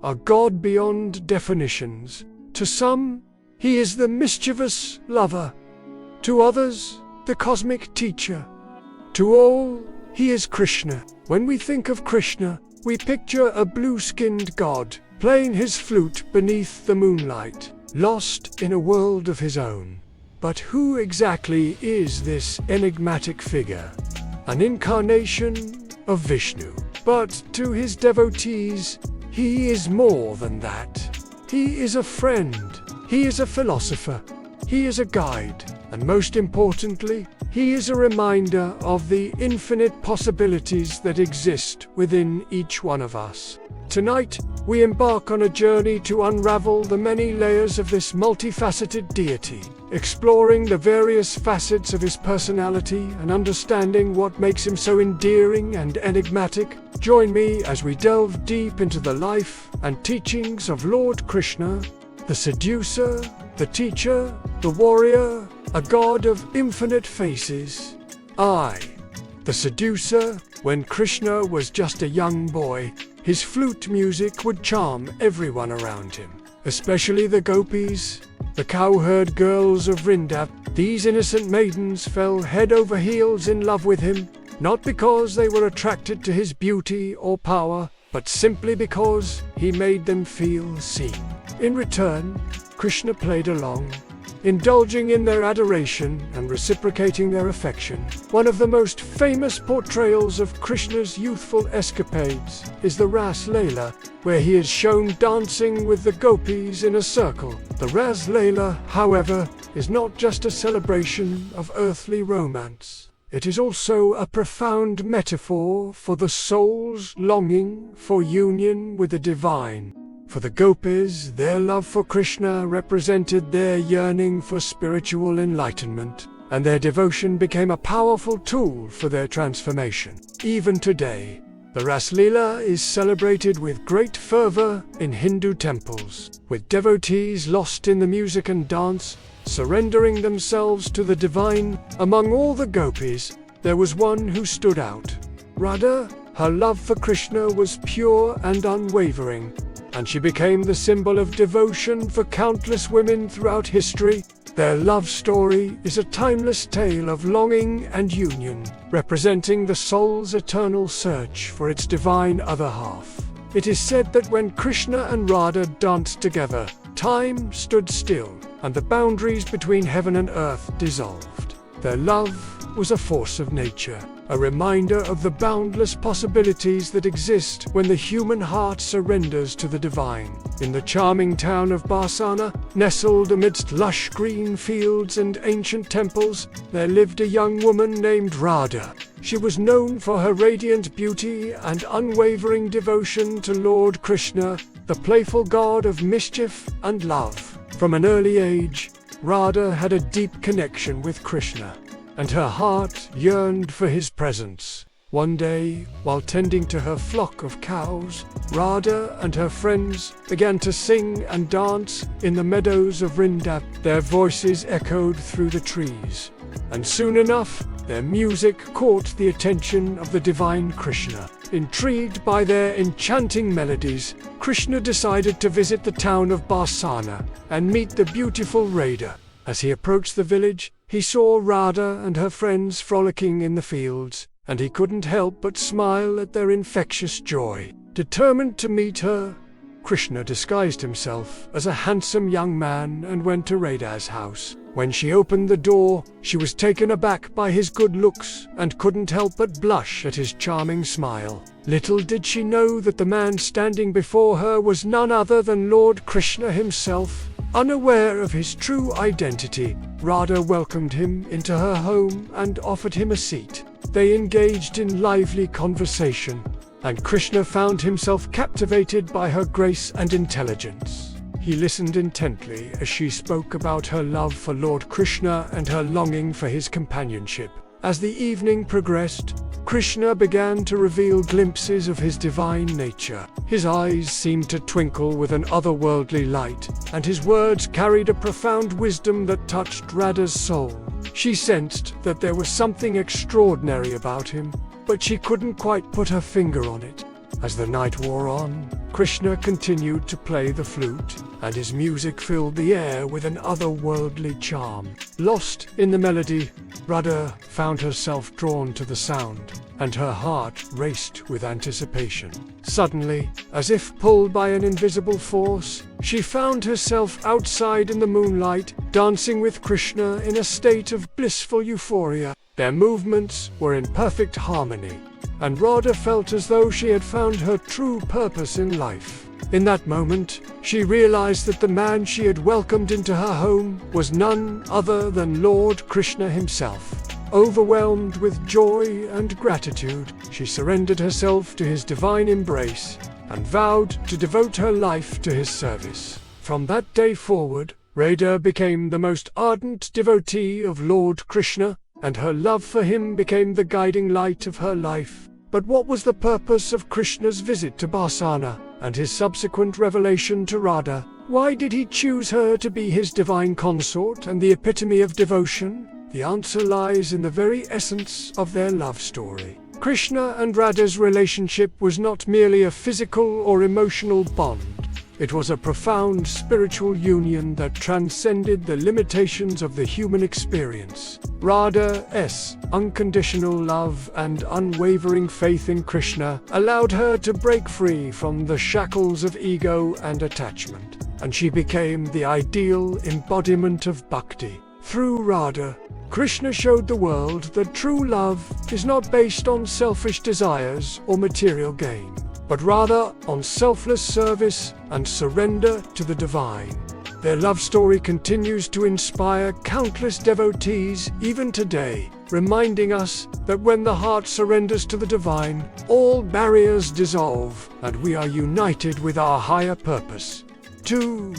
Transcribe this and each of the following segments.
a god beyond definitions. To some, he is the mischievous lover. To others, the cosmic teacher. To all, he is Krishna. When we think of Krishna, we picture a blue-skinned god, playing his flute beneath the moonlight, lost in a world of his own. But who exactly is this enigmatic figure? An incarnation of Vishnu. But to his devotees, he is more than that. He is a friend. He is a philosopher. He is a guide. And most importantly, he is a reminder of the infinite possibilities that exist within each one of us. Tonight, we embark on a journey to unravel the many layers of this multifaceted deity, exploring the various facets of his personality and understanding what makes him so endearing and enigmatic. Join me as we delve deep into the life and teachings of Lord Krishna, the seducer, the teacher, the warrior, a god of infinite faces. The seducer. When Krishna was just a young boy, his flute music would charm everyone around him, especially the gopis, the cowherd girls of Vrindavan. These innocent maidens fell head over heels in love with him, not because they were attracted to his beauty or power, but simply because he made them feel seen. In return, Krishna played along, indulging in their adoration and reciprocating their affection. One of the most famous portrayals of Krishna's youthful escapades is the Ras Leela, where he is shown dancing with the gopis in a circle. The Ras Leela, however, is not just a celebration of earthly romance. It is also a profound metaphor for the soul's longing for union with the divine. For the gopis, their love for Krishna represented their yearning for spiritual enlightenment, and their devotion became a powerful tool for their transformation. Even today, the Ras Leela is celebrated with great fervor in Hindu temples, with devotees lost in the music and dance, surrendering themselves to the divine. Among all the gopis, there was one who stood out. Radha. Her love for Krishna was pure and unwavering, and she became the symbol of devotion for countless women throughout history. Their love story is a timeless tale of longing and union, representing the soul's eternal search for its divine other half. It is said that when Krishna and Radha danced together, time stood still, and the boundaries between heaven and earth dissolved. Their love was a force of nature, a reminder of the boundless possibilities that exist when the human heart surrenders to the divine. In the charming town of Barsana, nestled amidst lush green fields and ancient temples, there lived a young woman named Radha. She was known for her radiant beauty and unwavering devotion to Lord Krishna, the playful god of mischief and love. From an early age, Radha had a deep connection with Krishna, and her heart yearned for his presence. One day, while tending to her flock of cows, Radha and her friends began to sing and dance in the meadows of Vrindavan. Their voices echoed through the trees, and soon enough, their music caught the attention of the divine Krishna. Intrigued by their enchanting melodies, Krishna decided to visit the town of Barsana and meet the beautiful Radha. As he approached the village, he saw Radha and her friends frolicking in the fields, and he couldn't help but smile at their infectious joy. Determined to meet her, Krishna disguised himself as a handsome young man and went to Radha's house. When she opened the door, she was taken aback by his good looks and couldn't help but blush at his charming smile. Little did she know that the man standing before her was none other than Lord Krishna himself. Unaware of his true identity, Radha welcomed him into her home and offered him a seat. They engaged in lively conversation, and Krishna found himself captivated by her grace and intelligence. He listened intently as she spoke about her love for Lord Krishna and her longing for his companionship. As the evening progressed, Krishna began to reveal glimpses of his divine nature. His eyes seemed to twinkle with an otherworldly light, and his words carried a profound wisdom that touched Radha's soul. She sensed that there was something extraordinary about him, but she couldn't quite put her finger on it. As the night wore on, Krishna continued to play the flute, and his music filled the air with an otherworldly charm. Lost in the melody, Radha found herself drawn to the sound, and her heart raced with anticipation. Suddenly, as if pulled by an invisible force, she found herself outside in the moonlight, dancing with Krishna in a state of blissful euphoria. Their movements were in perfect harmony, and Radha felt as though she had found her true purpose in life. In that moment, she realized that the man she had welcomed into her home was none other than Lord Krishna himself. Overwhelmed with joy and gratitude, she surrendered herself to his divine embrace and vowed to devote her life to his service. From that day forward, Radha became the most ardent devotee of Lord Krishna, and her love for him became the guiding light of her life. But what was the purpose of Krishna's visit to Barsana and his subsequent revelation to Radha? Why did he choose her to be his divine consort and the epitome of devotion? The answer lies in the very essence of their love story. Krishna and Radha's relationship was not merely a physical or emotional bond. It was a profound spiritual union that transcended the limitations of the human experience. Radha's unconditional love and unwavering faith in Krishna allowed her to break free from the shackles of ego and attachment, and she became the ideal embodiment of bhakti. Through Radha, Krishna showed the world that true love is not based on selfish desires or material gain, but rather on selfless service and surrender to the divine. Their love story continues to inspire countless devotees even today, reminding us that when the heart surrenders to the divine, all barriers dissolve and we are united with our higher purpose. 2.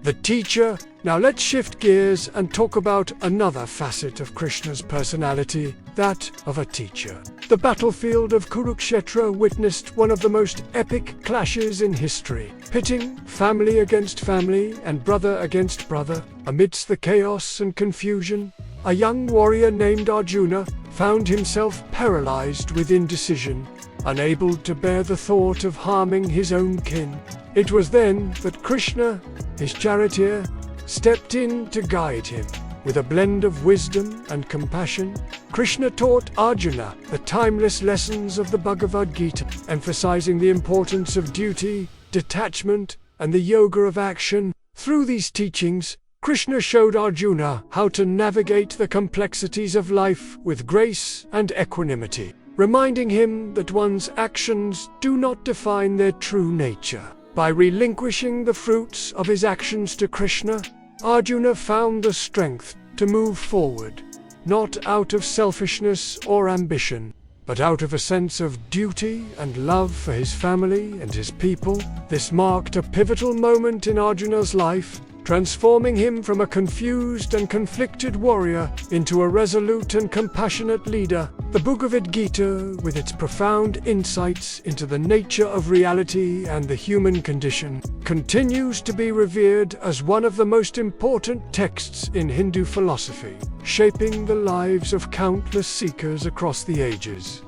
The teacher. Now let's shift gears and talk about another facet of Krishna's personality, that of a teacher. The battlefield of Kurukshetra witnessed one of the most epic clashes in history, pitting family against family and brother against brother. Amidst the chaos and confusion, a young warrior named Arjuna found himself paralyzed with indecision, unable to bear the thought of harming his own kin. It was then that Krishna, his charioteer, stepped in to guide him. With a blend of wisdom and compassion, Krishna taught Arjuna the timeless lessons of the Bhagavad Gita, emphasizing the importance of duty, detachment, and the yoga of action. Through these teachings, Krishna showed Arjuna how to navigate the complexities of life with grace and equanimity, reminding him that one's actions do not define their true nature. By relinquishing the fruits of his actions to Krishna, Arjuna found the strength to move forward, not out of selfishness or ambition, but out of a sense of duty and love for his family and his people. This marked a pivotal moment in Arjuna's life, transforming him from a confused and conflicted warrior into a resolute and compassionate leader. The Bhagavad Gita, with its profound insights into the nature of reality and the human condition, continues to be revered as one of the most important texts in Hindu philosophy, shaping the lives of countless seekers across the ages.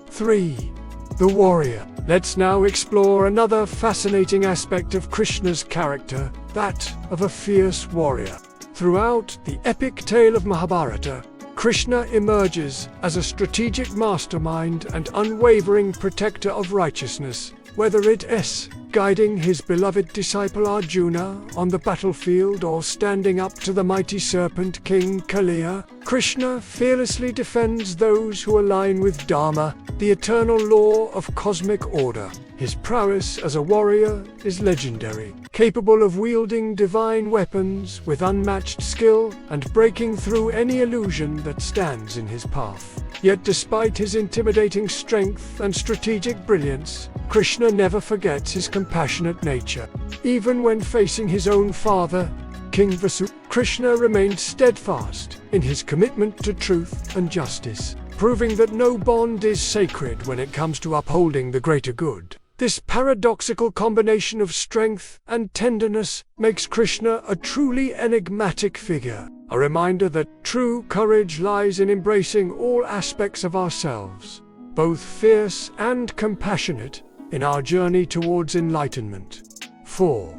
3. The warrior. Let's now explore another fascinating aspect of Krishna's character, that of a fierce warrior. Throughout the epic tale of Mahabharata, Krishna emerges as a strategic mastermind and unwavering protector of righteousness, whether it's guiding his beloved disciple Arjuna on the battlefield or standing up to the mighty serpent king Kaliya. Krishna fearlessly defends those who align with Dharma, the eternal law of cosmic order. His prowess as a warrior is legendary, capable of wielding divine weapons with unmatched skill and breaking through any illusion that stands in his path. Yet despite his intimidating strength and strategic brilliance, Krishna never forgets his compassionate nature. Even when facing his own father, King Vasu, Krishna remained steadfast in his commitment to truth and justice, proving that no bond is sacred when it comes to upholding the greater good. This paradoxical combination of strength and tenderness makes Krishna a truly enigmatic figure, a reminder that true courage lies in embracing all aspects of ourselves, both fierce and compassionate, in our journey towards enlightenment. 4.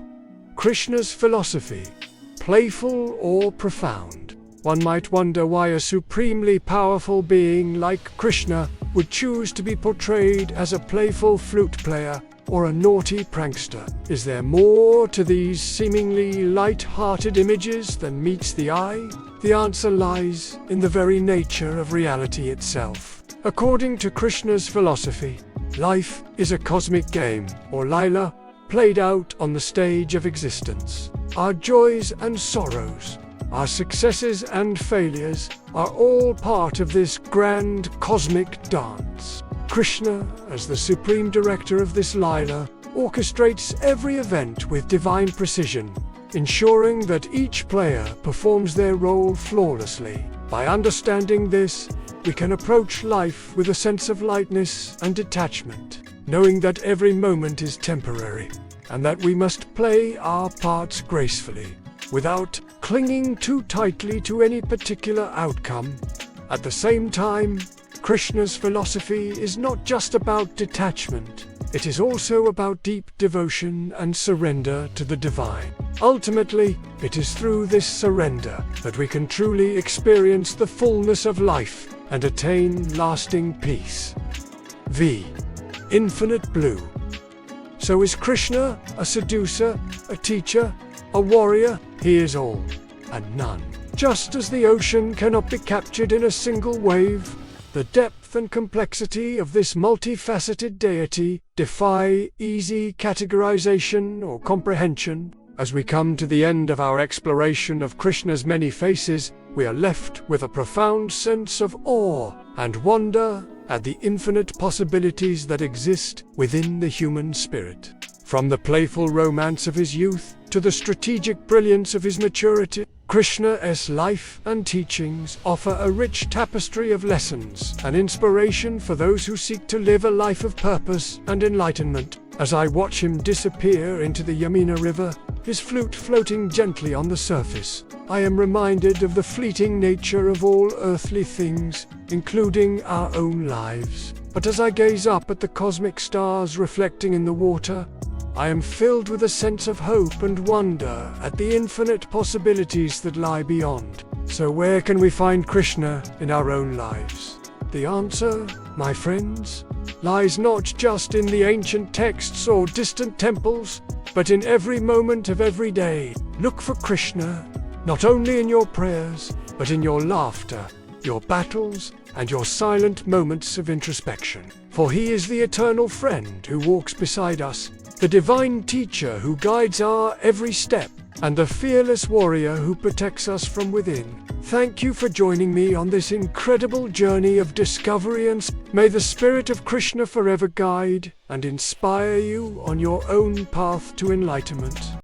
Krishna's philosophy, playful or profound. One might wonder why a supremely powerful being like Krishna would choose to be portrayed as a playful flute player or a naughty prankster. Is there more to these seemingly light-hearted images than meets the eye? The answer lies in the very nature of reality itself. According to Krishna's philosophy, life is a cosmic game, or Leela, played out on the stage of existence. Our joys and sorrows, our successes and failures are all part of this grand cosmic dance. Krishna, as the supreme director of this Leela, orchestrates every event with divine precision, ensuring that each player performs their role flawlessly. By understanding this, we can approach life with a sense of lightness and detachment, knowing that every moment is temporary, and that we must play our parts gracefully, without clinging too tightly to any particular outcome. At the same time, Krishna's philosophy is not just about detachment, it is also about deep devotion and surrender to the divine. Ultimately, it is through this surrender that we can truly experience the fullness of life and attain lasting peace. V. Infinite blue. So is Krishna a seducer, a teacher, a warrior? He is all and none. Just as the ocean cannot be captured in a single wave, the depth and complexity of this multifaceted deity defy easy categorization or comprehension. As we come to the end of our exploration of Krishna's many faces, we are left with a profound sense of awe and wonder at the infinite possibilities that exist within the human spirit. From the playful romance of his youth to the strategic brilliance of his maturity, Krishna's life and teachings offer a rich tapestry of lessons and inspiration for those who seek to live a life of purpose and enlightenment. As I watch him disappear into the Yamuna River, his flute floating gently on the surface, I am reminded of the fleeting nature of all earthly things, including our own lives. But as I gaze up at the cosmic stars reflecting in the water, I am filled with a sense of hope and wonder at the infinite possibilities that lie beyond. So where can we find Krishna in our own lives? The answer, my friends, lies not just in the ancient texts or distant temples, but in every moment of every day. Look for Krishna, not only in your prayers, but in your laughter, your battles, and your silent moments of introspection. For he is the eternal friend who walks beside us, the divine teacher who guides our every step, and the fearless warrior who protects us from within. Thank you for joining me on this incredible journey of discovery, and may the spirit of Krishna forever guide and inspire you on your own path to enlightenment.